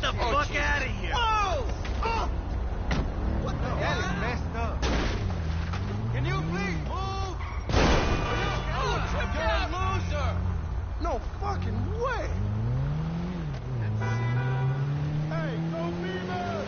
the fuck out of here! Whoa! Oh! What the hell? That is messed up. Can you please move? You're a loser! No fucking way! Hey, go Beavers!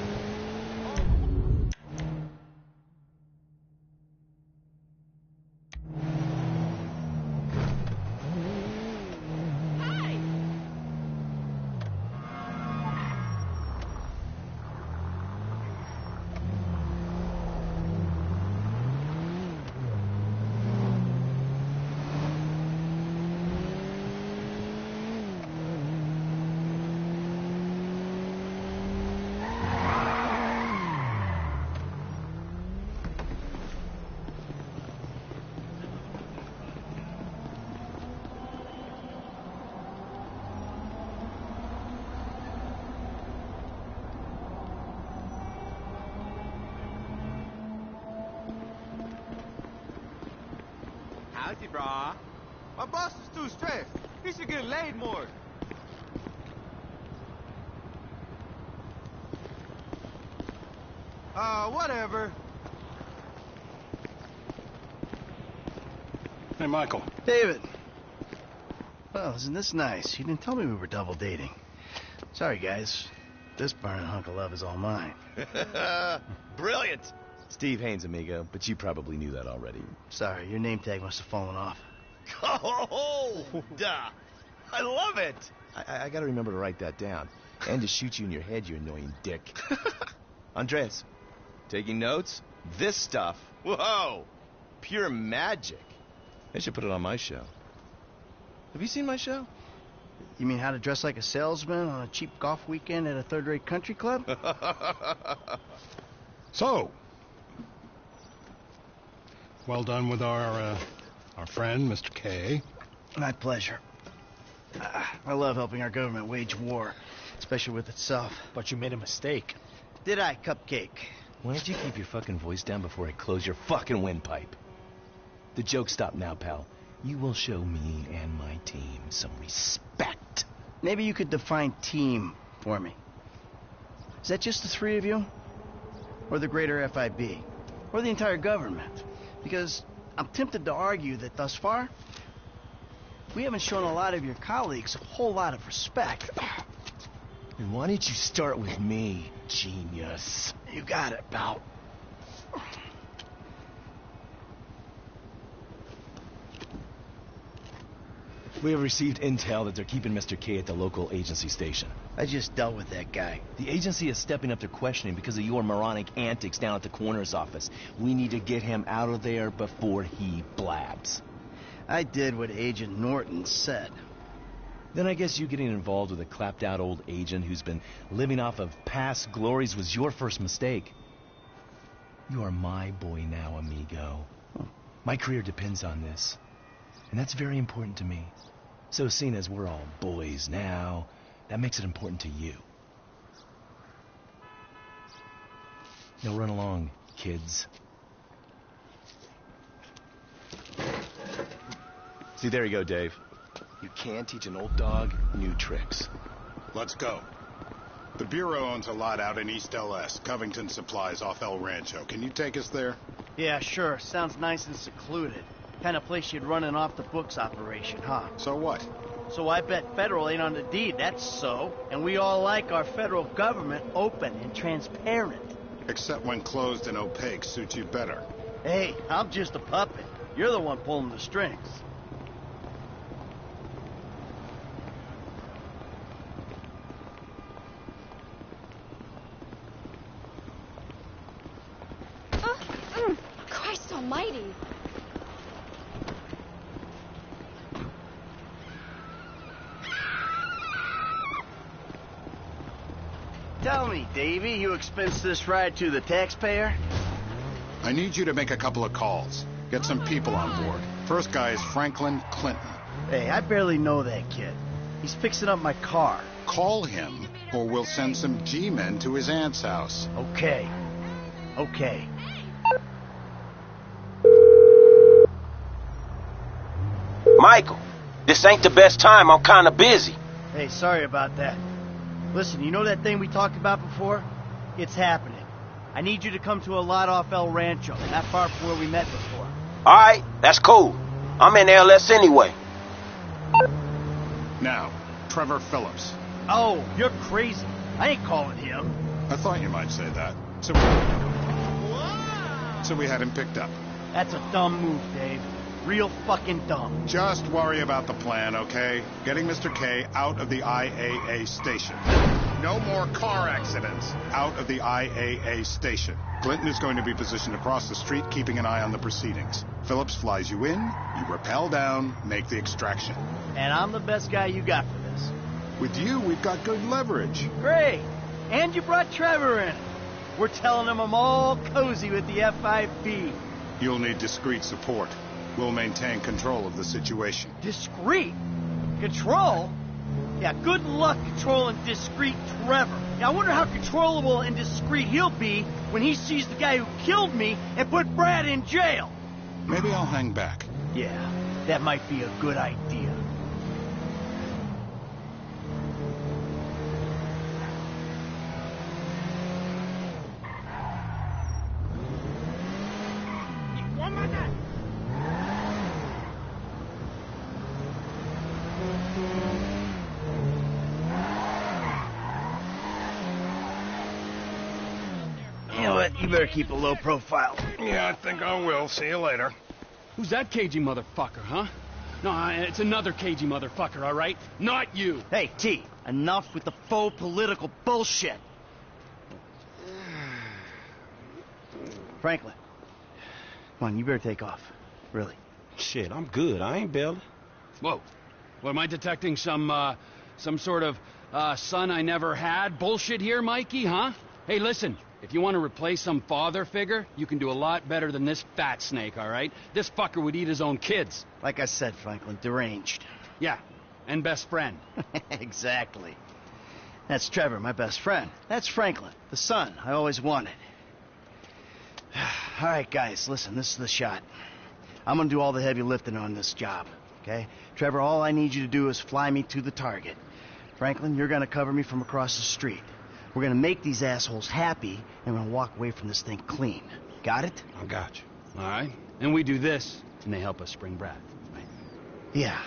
How's he, brah? My boss is too stressed. He should get laid more. Whatever. Hey, Michael. David. Well, isn't this nice? You didn't tell me we were double dating. Sorry, guys. This burning hunk of love is all mine. Brilliant! Steve Haynes, amigo, but you probably knew that already. Sorry, your name tag must have fallen off. Oh, duh! I love it! I gotta remember to write that down. And to shoot you in your head, you annoying dick. Andres, taking notes? This stuff, whoa! Pure magic. They should put it on my show. Have you seen my show? You mean how to dress like a salesman on a cheap golf weekend at a third-rate country club? So, well done with our friend, Mr. K. My pleasure. I love helping our government wage war, especially with itself. But you made a mistake. Did I, Cupcake? Why don't you keep your fucking voice down before I close your fucking windpipe? The joke stopped now, pal. You will show me and my team some respect. Maybe you could define team for me. Is that just the three of you? Or the greater FIB? Or the entire government? Because I'm tempted to argue that thus far, we haven't shown a lot of your colleagues a whole lot of respect. And why don't you start with me, genius? You got it, pal. We have received intel that they're keeping Mr. K at the local agency station. I just dealt with that guy. The agency is stepping up their questioning because of your moronic antics down at the coroner's office. We need to get him out of there before he blabs. I did what Agent Norton said. Then I guess you getting involved with a clapped-out old agent who's been living off of past glories was your first mistake. You are my boy now, amigo. My career depends on this. And that's very important to me. So seeing as we're all boys now, that makes it important to you. Now run along, kids. See, there you go, Dave. You can teach an old dog new tricks. Let's go. The Bureau owns a lot out in East LS, Covington Supplies off El Rancho. Can you take us there? Yeah, sure. Sounds nice and secluded. Kind of place you'd run an off-the-books operation, huh? So what? So I bet federal ain't on the deed, that's so. And we all like our federal government open and transparent. Except when closed and opaque suits you better. Hey, I'm just a puppet. You're the one pulling the strings. Christ almighty. Tell me, Davy, you expense this ride to the taxpayer? I need you to make a couple of calls. Get some people on board. First guy is Franklin Clinton. Hey, I barely know that kid. He's fixing up my car. Call him, or we'll send some G-men to his aunt's house. Okay. Okay. Michael, this ain't the best time. I'm kinda busy. Hey, sorry about that. Listen, you know that thing we talked about before? It's happening. I need you to come to a lot off El Rancho, not far from where we met before. All right, that's cool. I'm in LS anyway. Now, Trevor Phillips. Oh, you're crazy. I ain't calling him. I thought you might say that. So we had him picked up. That's a dumb move, Dave. Real fucking dumb. Just worry about the plan, okay? Getting Mr. K out of the IAA station. No more car accidents out of the IAA station. Clinton is going to be positioned across the street, keeping an eye on the proceedings. Phillips flies you in, you rappel down, make the extraction. And I'm the best guy you got for this. With you, we've got good leverage. Great. And you brought Trevor in. We're telling him I'm all cozy with the FIB. You'll need discreet support. We'll maintain control of the situation. Discreet? Control? Yeah, good luck controlling discreet Trevor. Yeah, I wonder how controllable and discreet he'll be when he sees the guy who killed me and put Brad in jail. Maybe I'll hang back. Yeah, that might be a good idea. You know what? You better keep a low profile. Yeah, I think I will. See you later. Who's that cagey motherfucker, huh? No, it's another cagey motherfucker, all right? Not you. Hey, T, enough with the faux political bullshit. Franklin, come on, you better take off. Really. Shit, I'm good. I ain't bailing. Whoa. What, am I detecting some sort of, son I never had bullshit here, Mikey, huh? Hey, listen. If you want to replace some father figure, you can do a lot better than this fat snake, all right? This fucker would eat his own kids. Like I said, Franklin, deranged. Yeah, and best friend. Exactly. That's Trevor, my best friend. That's Franklin, the son I always wanted. All right, guys, listen, this is the shot. I'm gonna do all the heavy lifting on this job, okay? Trevor, all I need you to do is fly me to the target. Franklin, you're gonna cover me from across the street. We're gonna make these assholes happy, and we're gonna walk away from this thing clean. Got it? I got you. All right? And we do this, and they help us spring Brad, right? Yeah.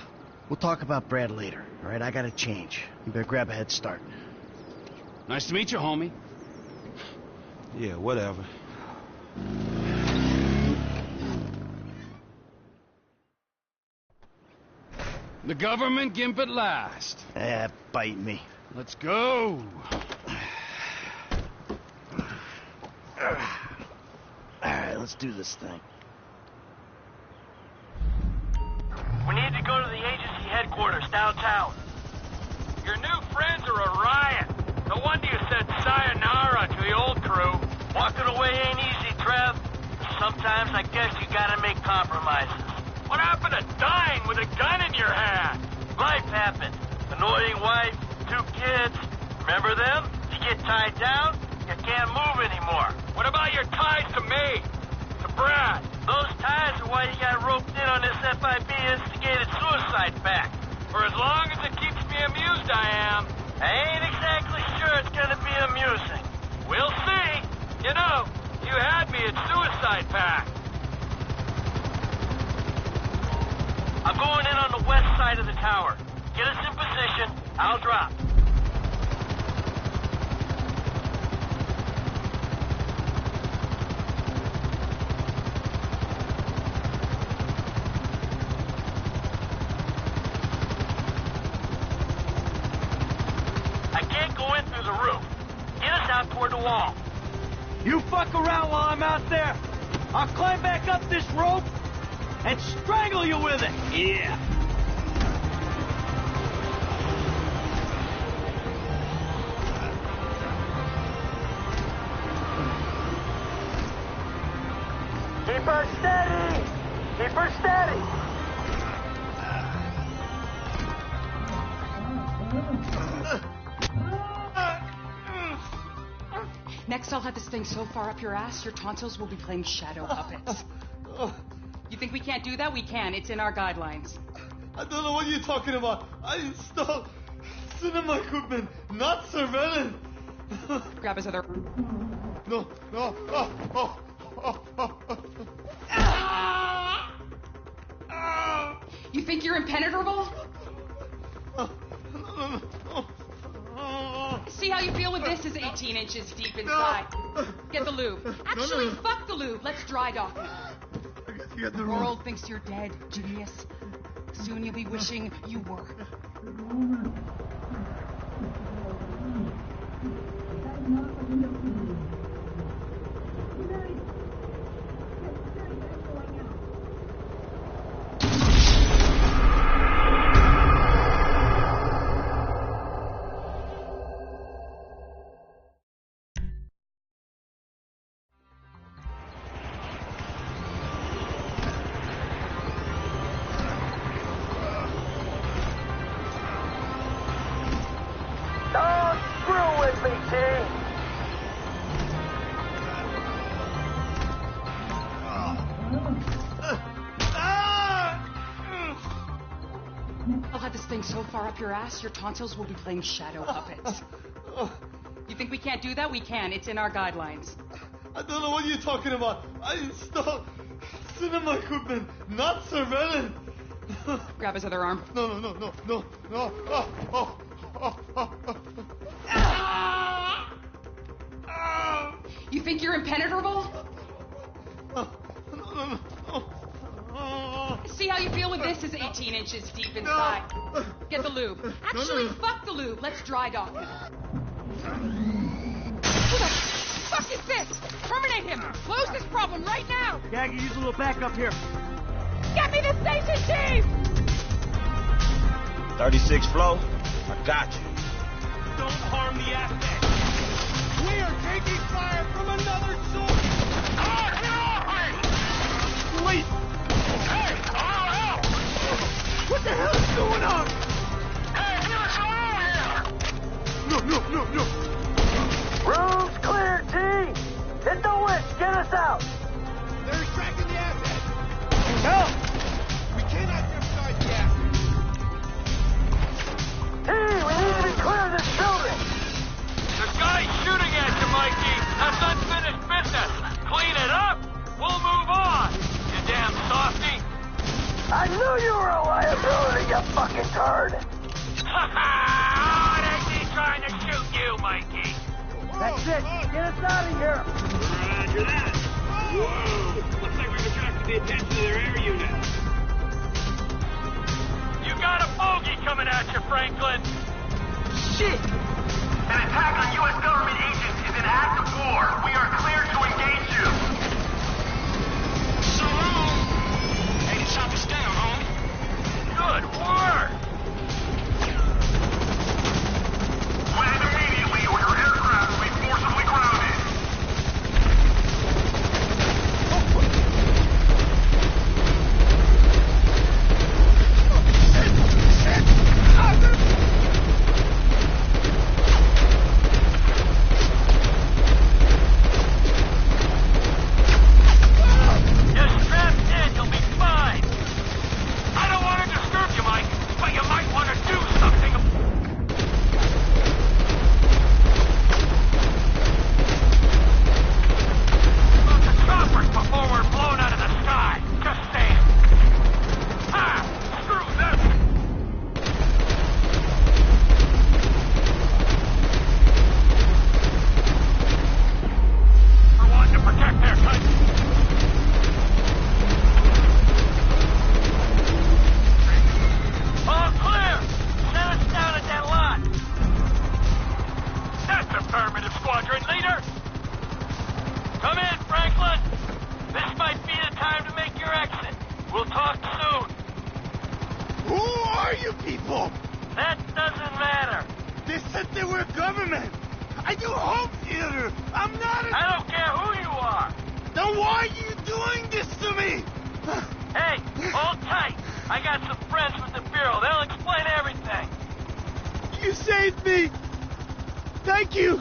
We'll talk about Brad later, all right? I gotta change. You better grab a head start. Nice to meet you, homie. Yeah, whatever. The government gimp at last. Bite me. Let's go. Alright, let's do this thing. We need to go to the agency headquarters downtown. Your new friends are a riot. No wonder you said sayonara to the old crew. Walking away ain't easy, Trev. Sometimes I guess you gotta make compromises. What happened to dying with a gun in your hand? Life happened. Annoying wife, 2 kids. Remember them? You get tied down, you can't move anymore. What about your ties to me? To Brad? Those ties are why you got roped in on this FIB instigated suicide pact. For as long as it keeps me amused, I am. I ain't exactly sure it's gonna be amusing. We'll see. You know, you had me at suicide pact. I'm going in on the west side of the tower. Get us in position, I'll drop. I can't go in through the roof. Get us out toward the wall. You fuck around while I'm out there. I'll climb back up this rope and strangle you with it. Yeah. Keep her steady! Keep her steady! Next, I'll have this thing so far up your ass, your tonsils will be playing shadow puppets. You think we can't do that? We can. It's in our guidelines. I don't know what you're talking about. Cinema equipment, not surveillance. Grab his other... No. You think you're impenetrable? See how you feel with this is 18 inches deep inside. Get the lube. Actually, fuck the lube. Let's dry dock it. The world thinks you're dead, genius. Soon you'll be wishing you were. I'll have this thing so far up your ass, your tonsils will be playing shadow puppets. You think we can't do that? We can. It's in our guidelines. I don't know what you're talking about. I installed cinema equipment, not surveillance. Grab his other arm. No. You think you're impenetrable? See how you feel with this is 18 inches deep inside. Get the lube. Actually, fuck the lube. Let's dry dock it. Who the fuck is this? Terminate him. Close this problem right now. Yeah, I can use a little backup here. Get me the station chief! 36 flow, I got you. Don't harm the asset. We are taking fire from another source. Wait! Hey, all out! What the hell is going on? Hey, get us over here! No. Room's clear, T! Hit the winch, get us out! They're extracting the asset. Help! We cannot jumpstart the asset. T, we need to be clear of this building! The guy's shooting at you, Mikey. That's unfinished business. Clean it up, we'll move on. You damn softy. I knew you were a liability, you fucking turd. Ha ha! It ain't me trying to shoot you, Mikey. That's it. Get us out of here. Roger that. Whoa! Looks like we've attracted the attention of their air unit. You got a bogey coming at you, Franklin. Shit! An attack on U.S. government agents is an act of war. We are cleared to engage you. So long. Hey, the chopper's down, homie. Good work. Land immediately or your aircraft will be forcibly grounded. You're strapped in, you'll be fine. I don't want to disturb you, Mike, but you might want to do something. About the choppers before we're blown out of the sky. Just saying. Ha! Screw this! We're wanting to protect their country. All clear! Set us down at that lot. That's affirmative, squadron leader. Come in, Franklin. This might be the time to make your exit. We'll talk soon. Who are you people? That doesn't matter. They said they were government. I do home theater. I'm not a... I don't care who you are. Then why are you doing this to me? Hey, hold tight. I got some friends with the Bureau. They'll explain everything. You saved me. Thank you.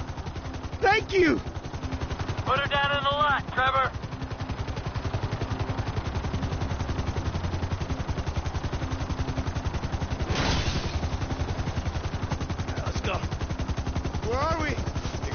Thank you. Put her down in the lot, Trevor.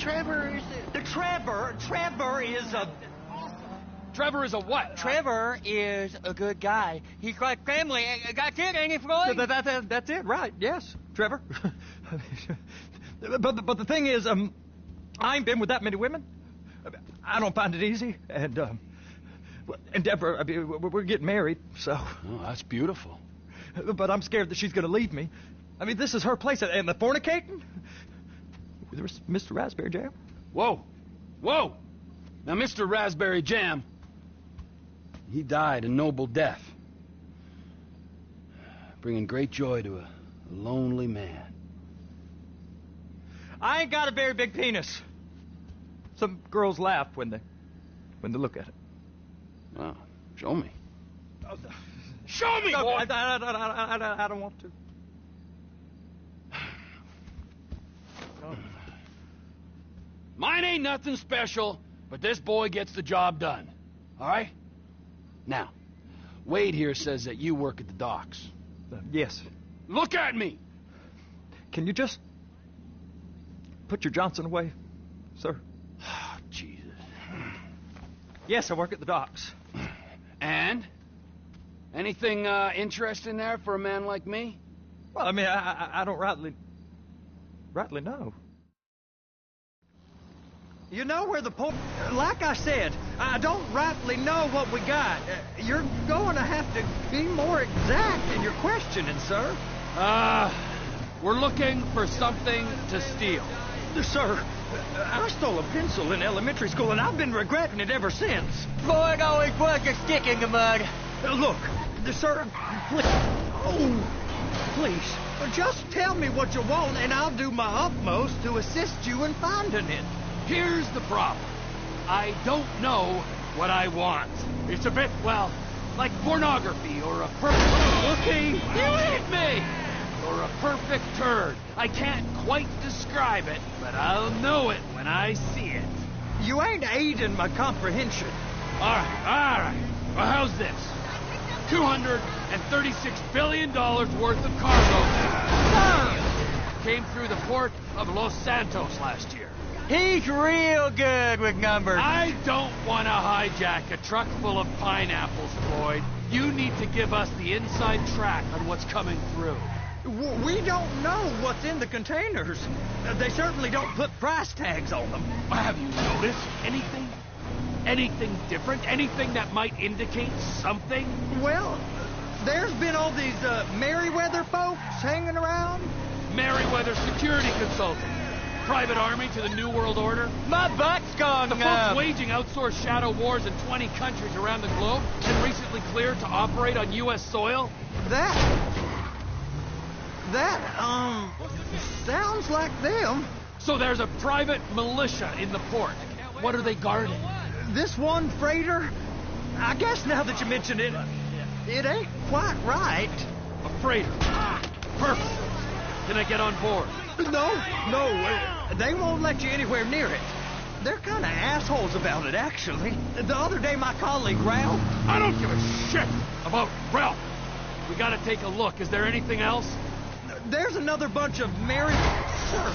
Trevor is Trevor is a... Trevor is a what? Trevor is a good guy. He's like family. That's it, ain't it, Floyd? That's it, right? Yes, Trevor. but the thing is, I ain't been with that many women. I don't find it easy, and Deborah, I mean, we're getting married, so. Oh, that's beautiful. But I'm scared that she's going to leave me. I mean, this is her place, and the fornicating. There's Mr. Raspberry Jam. Whoa, whoa! Now, Mr. Raspberry Jam, he died a noble death, bringing great joy to a lonely man. I ain't got a very big penis. Some girls laugh when they look at it. Wow, show me. Show me, boy! I don't want to. Mine ain't nothing special, but this boy gets the job done. All right? Now, Wade here says that you work at the docks. Yes. Look at me! Can you just put your Johnson away, sir? Oh, Jesus. Yes, I work at the docks. And? Anything interesting there for a man like me? Well, I mean, I don't rightly know. You know where the point... Like I said, I don't rightly know what we got. You're going to have to be more exact in your questioning, sir. We're looking for something to steal. Sir, I stole a pencil in elementary school, and I've been regretting it ever since. Floyd always was a stick in the mud. Look, sir, please, just tell me what you want, and I'll do my utmost to assist you in finding it. Here's the problem. I don't know what I want. It's a bit, well, like pornography or a perfect... Okay, you hit me! Or a perfect turd. I can't quite describe it, but I'll know it when I see it. You ain't aiding my comprehension. All right. Well, how's this? $236 billion worth of cargo came through the port of Los Santos last year. He's real good with numbers. I don't want to hijack a truck full of pineapples, Floyd. You need to give us the inside track on what's coming through. We don't know what's in the containers. They certainly don't put price tags on them. Have you noticed anything? Anything different? Anything that might indicate something? Well, there's been all these Merryweather folks hanging around. Merryweather security consultant. Private army to the New World Order. My butt's gone. The folks waging outsourced shadow wars in 20 countries around the globe and recently cleared to operate on U.S. soil. That sounds like them. So there's a private militia in the port. What are they guarding? This one freighter? I guess now that you mention it, it ain't quite right. A freighter. Perfect. Can I get on board? No, they won't let you anywhere near it. They're kind of assholes about it, actually. The other day, my colleague, Ralph... I don't give a shit about Ralph. We gotta take a look. Is there anything else? There's another bunch of Sir.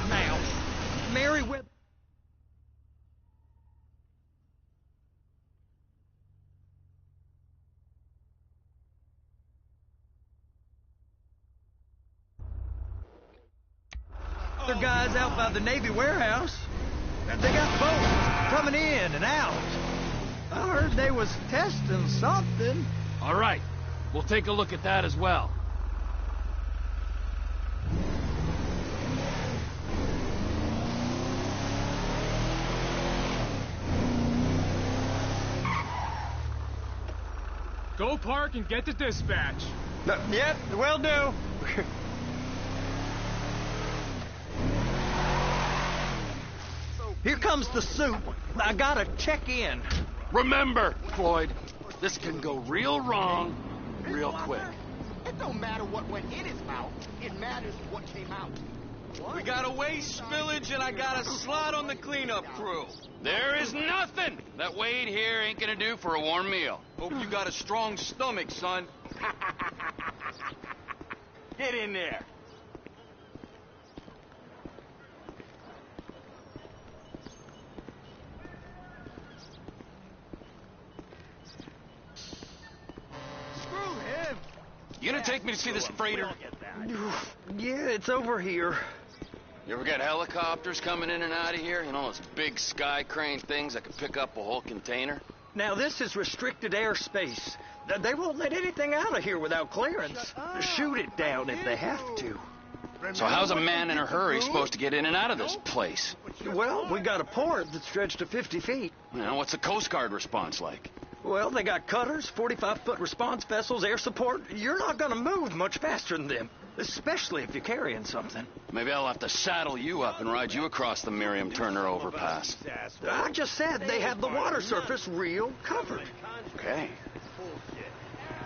Now. Merryweather... Other guys out by the Navy warehouse. They got boats coming in and out. I heard they was testing something. All right. We'll take a look at that as well. Go park and get to dispatch. Yep, will do. Here comes the soup. I gotta check in. Remember, Floyd, this can go real wrong real quick. It don't matter what went in his mouth. It matters what came out. We got a waste spillage, and I got a slot on the cleanup crew. There is nothing that Wade here ain't gonna do for a warm meal. Hope you got a strong stomach, son. Get in there. You gonna take me to see this freighter? Yeah, it's over here. You ever get helicopters coming in and out of here? You know, those big sky crane things that could pick up a whole container? Now, this is restricted airspace. They won't let anything out of here without clearance. Shoot it down if they have to. So how's a man in a hurry supposed to get in and out of this place? Well, we got a port that's stretched to 50 feet. You know, what's the Coast Guard response like? Well, they got cutters, 45-foot response vessels, air support. You're not going to move much faster than them, especially if you're carrying something. Maybe I'll have to saddle you up and ride you across the Miriam Turner overpass. I just said they have the water surface real covered. Okay.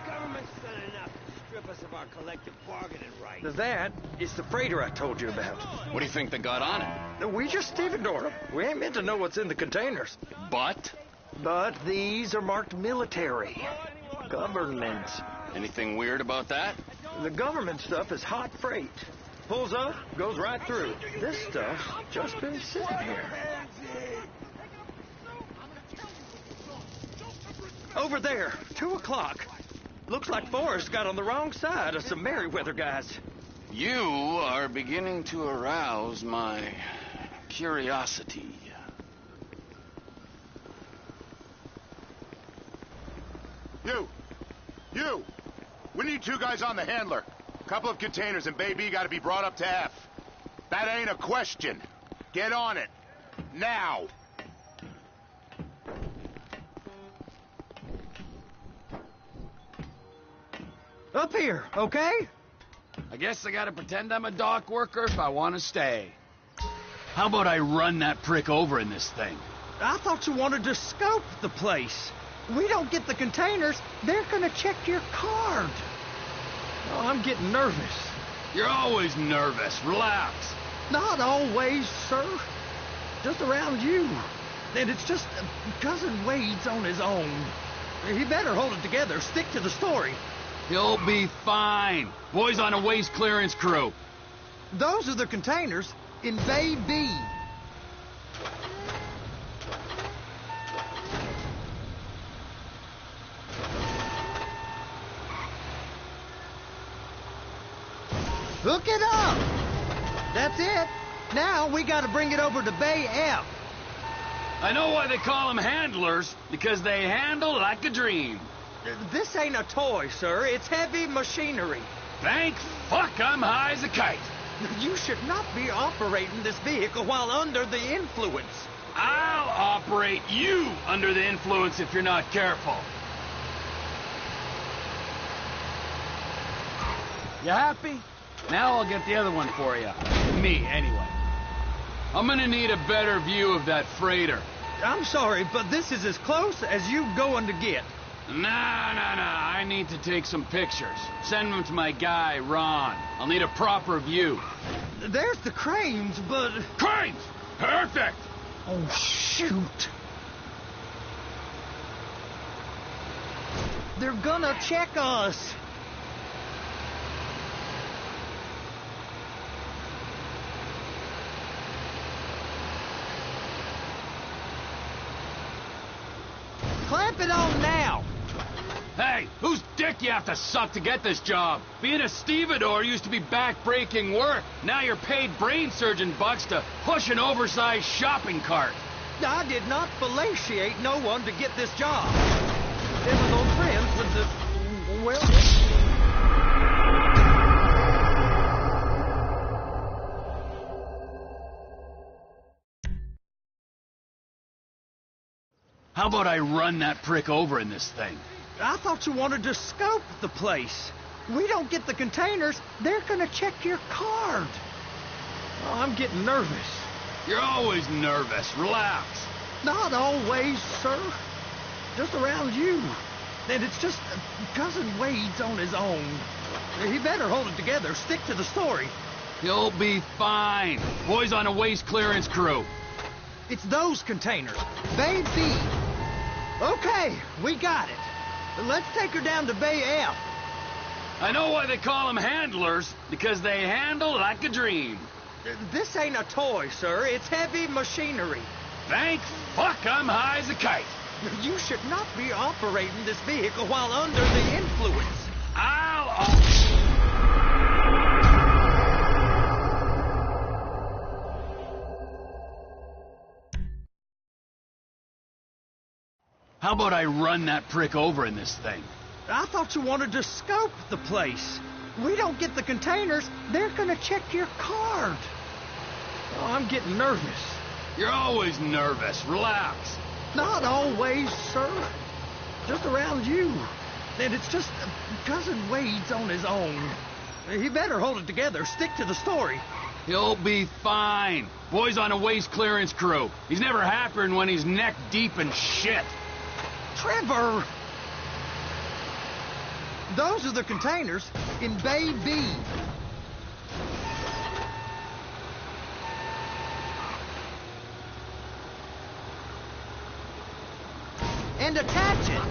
Government's done enough to strip us of our collective bargaining rights. That is the freighter I told you about. What do you think they got on it? We just stevedored them. We ain't meant to know what's in the containers. But These are marked military. Government. anything weird about that? The government stuff is hot freight. Pulls up, goes right through. This stuff's just been sitting here. Over there, 2 o'clock. Looks like Forrest got on the wrong side of some Merryweather guys. You are beginning to arouse my curiosity. You! We need 2 guys on the handler. Couple of containers, and Baby gotta be brought up to F. That ain't a question. Get on it. Now! Up here, okay? I guess I gotta pretend I'm a dock worker if I want to stay. How about I run that prick over in this thing? I thought you wanted to scope the place. We don't get the containers, they're gonna check your card. Oh, I'm getting nervous. You're always nervous. Relax. Not always, sir. Just around you. And it's just Cousin Wade's on his own. He better hold it together. Stick to the story. He'll be fine. Boys on a waste clearance crew. Those are the containers in Bay B. Hook it up! That's it. Now we gotta bring it over to Bay F. I know why they call them handlers, because they handle like a dream. This ain't a toy, sir. It's heavy machinery. Thank fuck I'm high as a kite. You should not be operating this vehicle while under the influence. I'll operate you under the influence if you're not careful. You happy? Now I'll get the other one for you. Me, anyway. I'm gonna need a better view of that freighter. I'm sorry, but this is as close as you going to get. Nah. I need to take some pictures. Send them to my guy, Ron. I'll need a proper view. There's the cranes, but... Cranes! Perfect! Oh, shoot. They're gonna check us. Clamp it on now. Hey, whose dick you have to suck to get this job? Being a stevedore used to be back-breaking work. Now you're paid brain surgeon bucks to push an oversized shopping cart. I did not fellatiate no one to get this job. Them are those friends with the... well... How about I run that prick over in this thing? I thought you wanted to scope the place. We don't get the containers, they're gonna check your card. Oh, I'm getting nervous. You're always nervous. Relax. Not always, sir. Just around you. And it's just Cousin Wade's on his own. He better hold it together. Stick to the story. He'll be fine. Boys on a waste clearance crew. It's those containers. Bay B. Okay, we got it. Let's take her down to Bay F. I know why they call them handlers, because they handle like a dream. This ain't a toy, sir. It's heavy machinery. Thank fuck I'm high as a kite. You should not be operating this vehicle while under the influence. How about I run that prick over in this thing? I thought you wanted to scope the place. We don't get the containers, they're gonna check your card. Oh, I'm getting nervous. You're always nervous. Relax. Not always, sir. Just around you. And it's just Cousin Wade's on his own. He better hold it together. Stick to the story. He'll be fine. Boy's on a waste clearance crew. He's never happier than when he's neck deep in shit. Trevor! Those are the containers in Bay B. And attach it.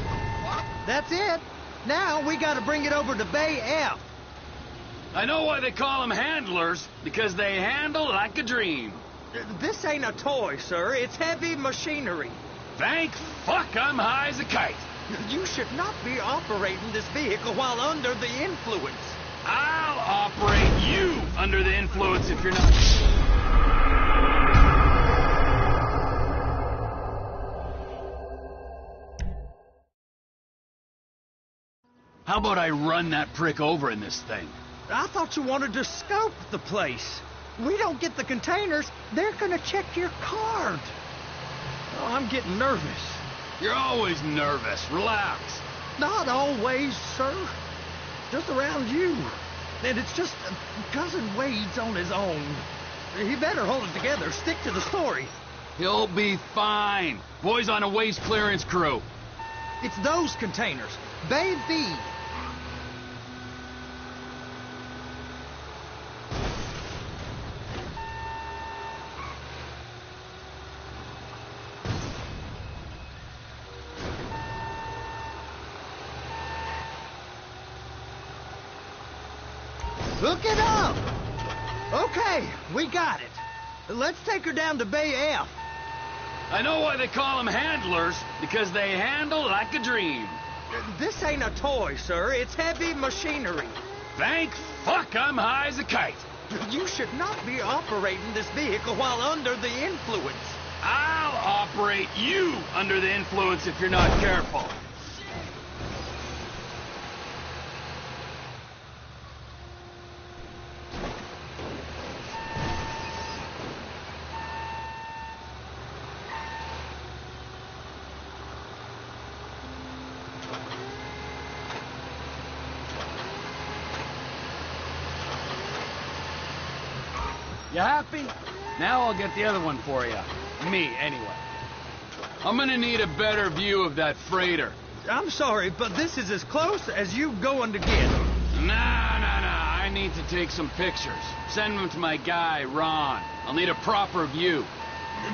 That's it. Now we gotta bring it over to Bay F. I know why they call them handlers, because they handle like a dream. This ain't a toy, sir. It's heavy machinery. Thank fuck I'm high as a kite. You should not be operating this vehicle while under the influence. I'll operate you under the influence if you're not... How about I run that prick over in this thing? I thought you wanted to scope the place. We don't get the containers, they're gonna check your card. Oh, I'm getting nervous. You're always nervous. Relax. Not always, sir. Just around you. And it's just Cousin Wade's on his own. He better hold it together. Stick to the story. He'll be fine. Boy's on a waste clearance crew. It's those containers. Bay B. Hook it up! Okay, we got it. Let's take her down to Bay F. I know why they call them handlers, because they handle like a dream. This ain't a toy, sir. It's heavy machinery. Thank fuck I'm high as a kite. You should not be operating this vehicle while under the influence. I'll operate you under the influence if you're not careful. You happy? Now I'll get the other one for you. Me, anyway. I'm gonna need a better view of that freighter. I'm sorry, but this is as close as you going to get. Nah. I need to take some pictures. Send them to my guy, Ron. I'll need a proper view.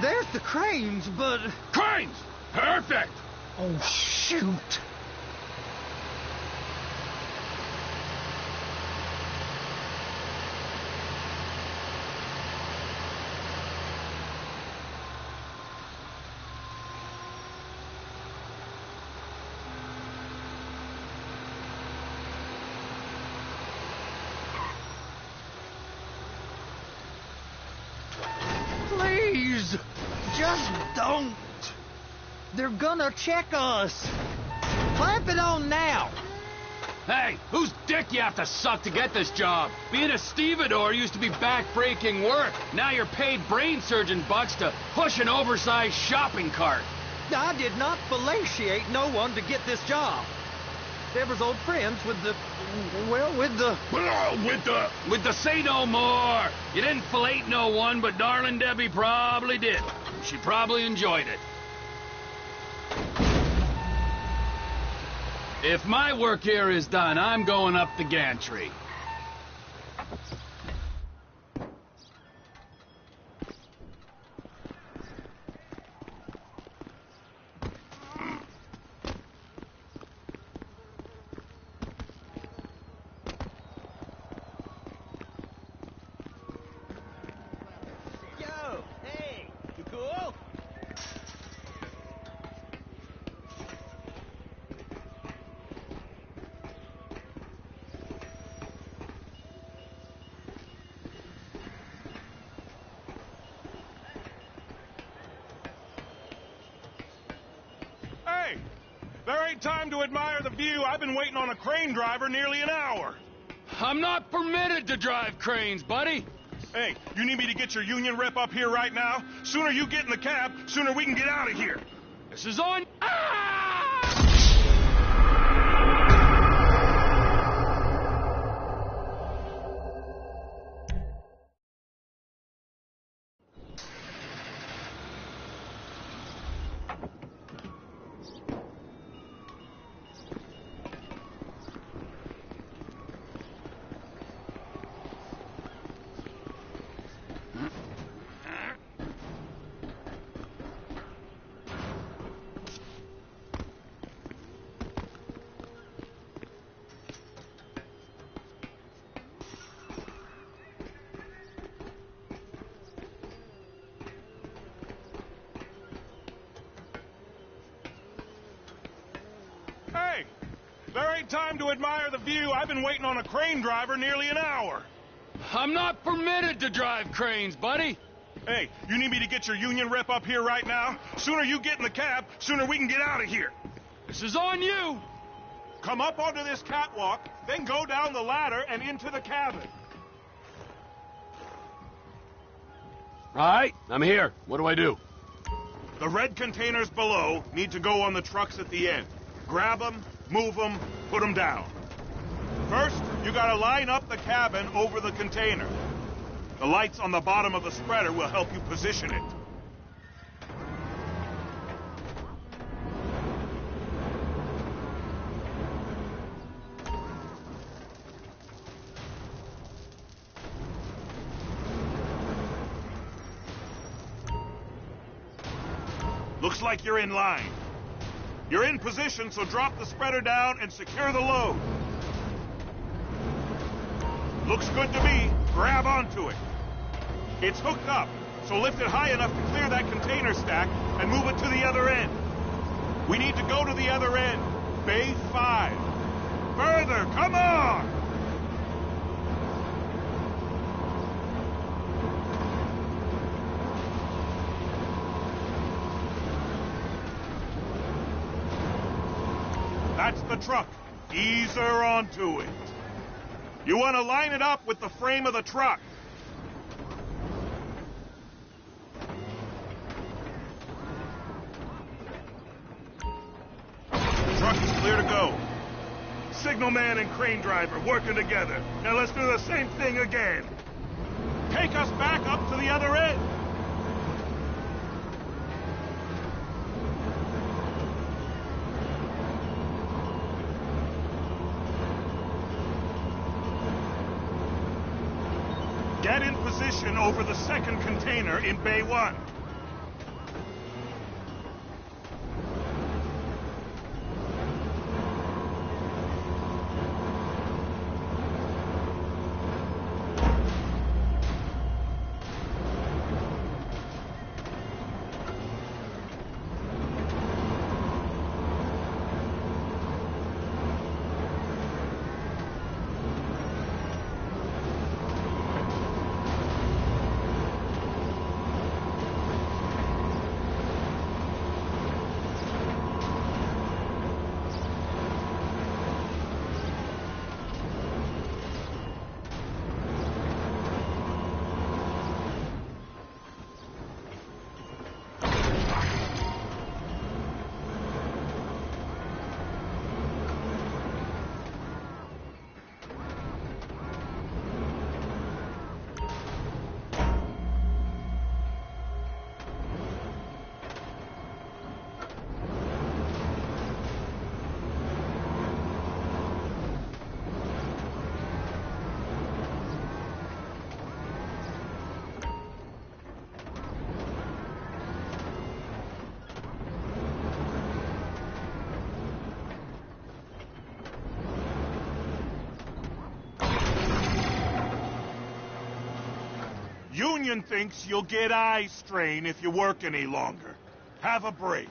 There's the cranes, but... Cranes! Perfect! Oh, shoot. Please, just don't. They're gonna check us. Clamp it on now. Hey, whose dick you have to suck to get this job? Being a stevedore used to be back-breaking work. Now you're paid brain surgeon bucks to push an oversized shopping cart. I did not fellatiate no one to get this job. Deborah's old friends with the say no more. You didn't fillet no one, but darling Debbie probably did. She probably enjoyed it. If my work here is done, I'm going up the gantry. there ain't time to admire the view. I've been waiting on a crane driver nearly an hour. I'm not permitted to drive cranes, buddy. Hey, you need me to get your union rep up here right now? Sooner you get in the cab, sooner we can get out of here. This is on... Ah! Hey, there ain't time to admire the view. I've been waiting on a crane driver nearly an hour. I'm not permitted to drive cranes, buddy. Hey, you need me to get your union rep up here right now? Sooner you get in the cab, sooner we can get out of here. This is on you. Come up onto this catwalk, then go down the ladder and into the cabin. All right, I'm here. What do I do? The red containers below need to go on the trucks at the end. Grab them, move them, put them down. First, you gotta line up the cabin over the container. The lights on the bottom of the spreader will help you position it. Looks like you're in line. You're in position, so drop the spreader down and secure the load. Looks good to me. Grab onto it. It's hooked up, so lift it high enough to clear that container stack and move it to the other end. We need to go to the other end. Bay 5. Further, come on! That's the truck. Ease her onto it. You want to line it up with the frame of the truck. The truck is clear to go. Signalman and crane driver working together. Now let's do the same thing again. Take us back up to the other end. Get in position over the second container in Bay 1. Union thinks you'll get eye strain if you work any longer. Have a break.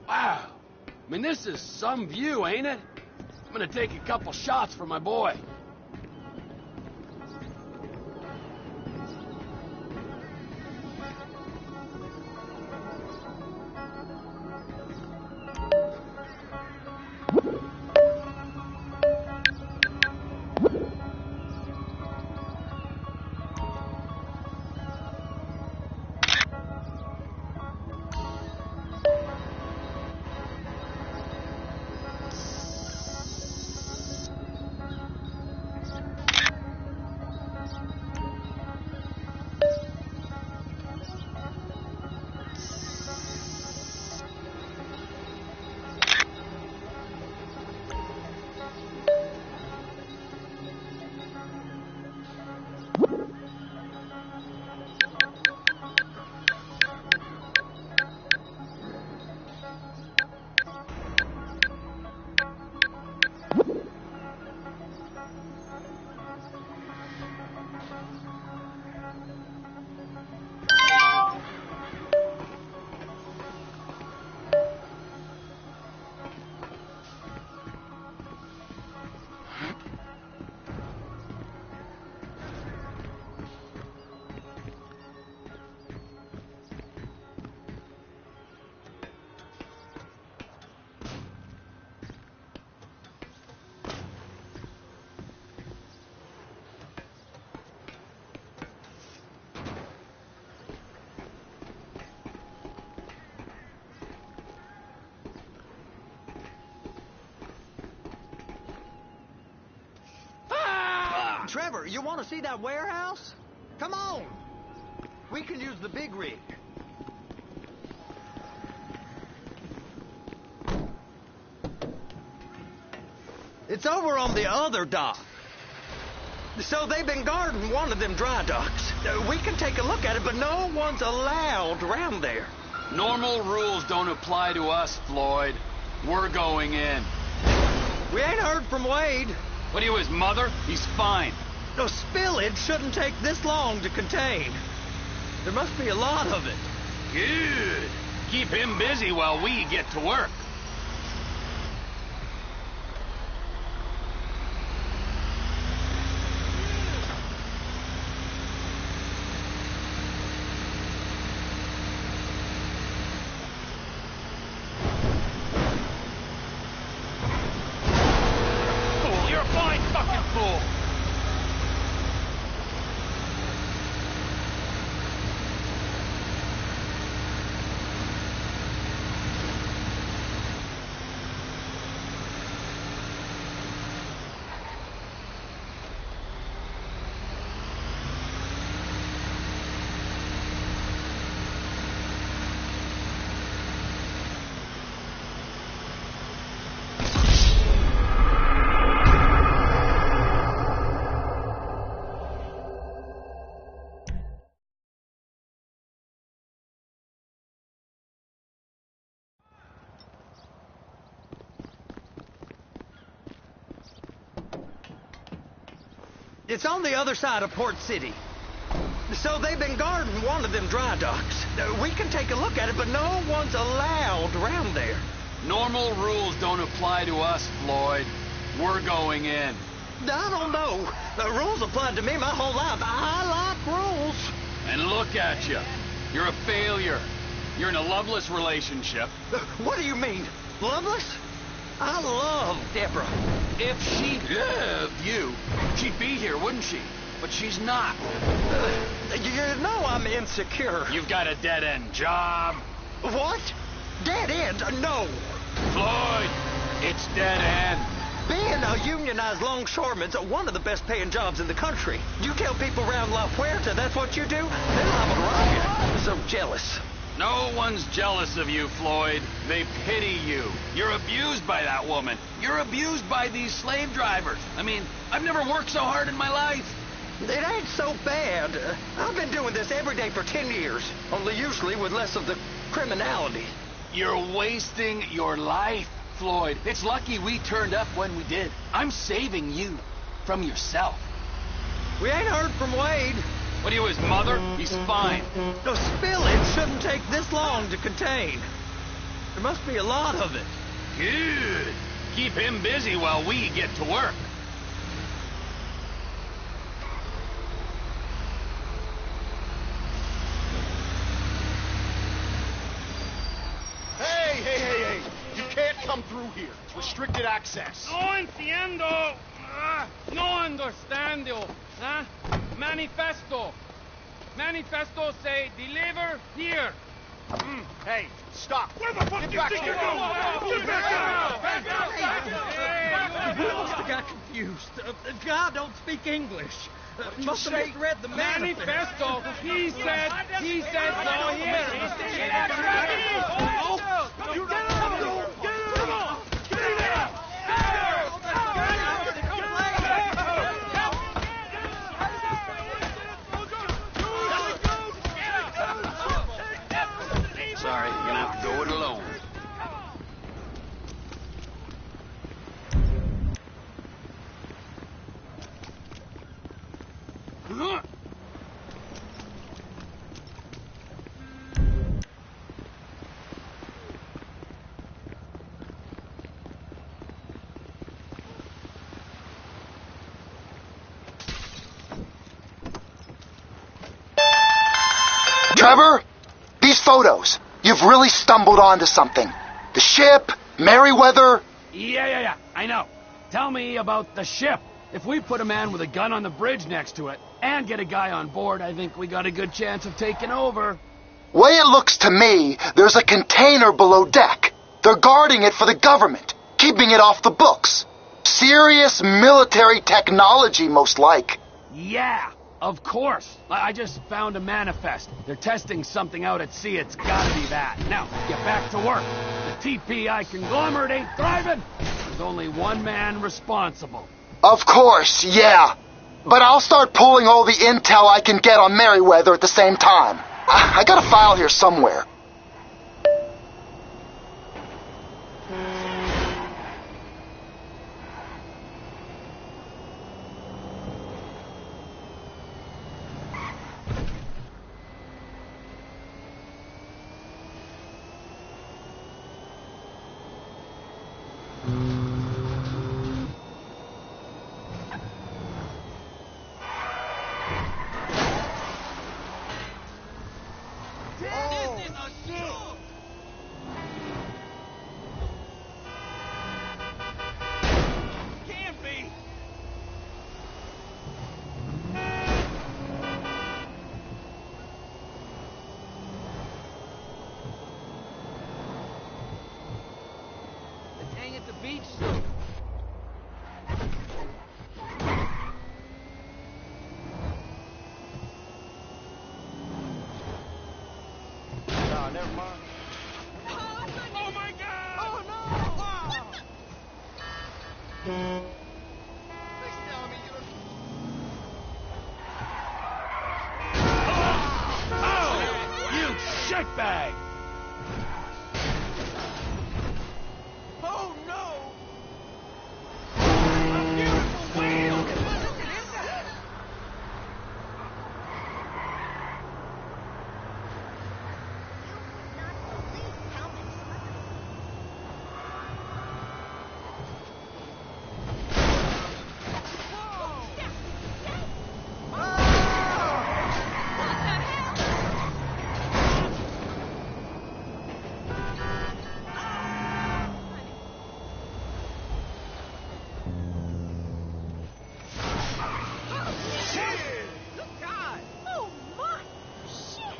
Wow. I mean, this is some view, ain't it? I'm gonna take a couple shots for my boy. Trevor, you want to see that warehouse? Come on. We can use the big rig. It's over on the other dock. So they've been guarding one of them dry docks. We can take a look at it, but no one's allowed around there. Normal rules don't apply to us, Floyd. We're going in. We ain't heard from Wade. What are you, his mother? He's fine. No, spillage shouldn't take this long to contain. There must be a lot of it. Good. Keep him busy while we get to work. It's on the other side of Port City. So they've been guarding one of them dry docks. We can take a look at it, but no one's allowed around there. Normal rules don't apply to us, Floyd. We're going in. I don't know. The rules applied to me my whole life. I like rules. And look at you. You're a failure. You're in a loveless relationship. What do you mean? Loveless? I love Deborah. If she loved you, she'd be here, wouldn't she? But she's not. You know I'm insecure. You've got a dead-end job. What? Dead end? No. Floyd, it's dead end. Being a unionized longshoreman's one of the best paying jobs in the country. You tell people around La Puerta that's what you do, they're liable to riot. I'm so jealous. No one's jealous of you, Floyd. They pity you. You're abused by that woman. You're abused by these slave drivers. I mean, I've never worked so hard in my life. It ain't so bad. I've been doing this every day for 10 years, only usually with less of the criminality. You're wasting your life, Floyd. It's lucky we turned up when we did. I'm saving you from yourself. We ain't heard from Wade. What are you, his mother? He's fine. No, spillage shouldn't take this long to contain. There must be a lot of it. Good. Keep him busy while we get to work. Hey! You can't come through here. It's restricted access. No entiendo. No understando. Manifesto. Manifesto say deliver here. Hey, stop. Where the fuck do you think you're going? Get back out! I must have got confused. God don't speak English. Must have misread the manifesto. He said no here. You get out! Sorry, you're gonna have to go it alone. Trevor, these photos. You've really stumbled onto something. The ship, Merryweather. Yeah. I know. Tell me about the ship. If we put a man with a gun on the bridge next to it and get a guy on board, I think we got a good chance of taking over. Way it looks to me, there's a container below deck. They're guarding it for the government, keeping it off the books. Serious military technology, most like. Yeah, of course. I just found a manifest. They're testing something out at sea. It's gotta be that. Now, get back to work. The TPI conglomerate ain't thriving. There's only one man responsible. Of course, yeah. But I'll start pulling all the intel I can get on Merryweather at the same time. I got a file here somewhere. At the beach soon. No, never mind. Oh my God! Oh no! Wow. Please tell me you don't... Oh! You shitbag! Oh no! A beautiful whale!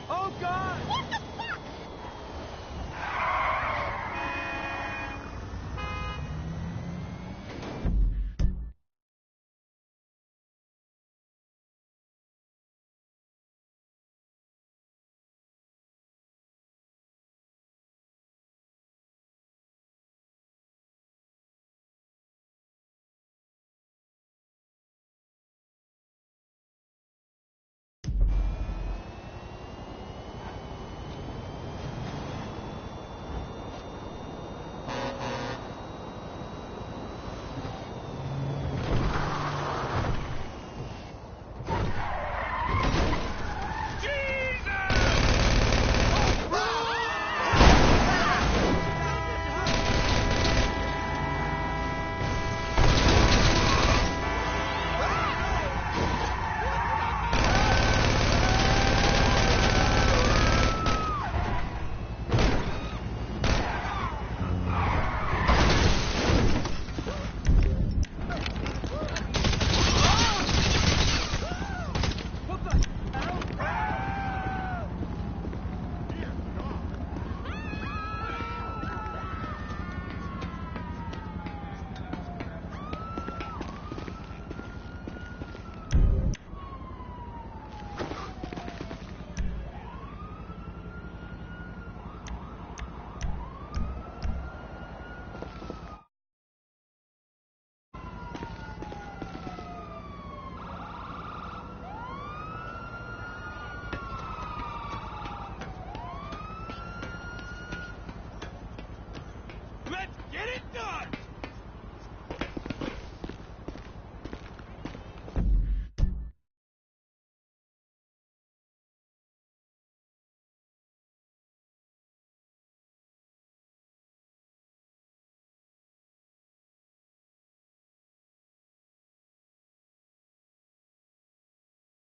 Oh God! Let's get it done!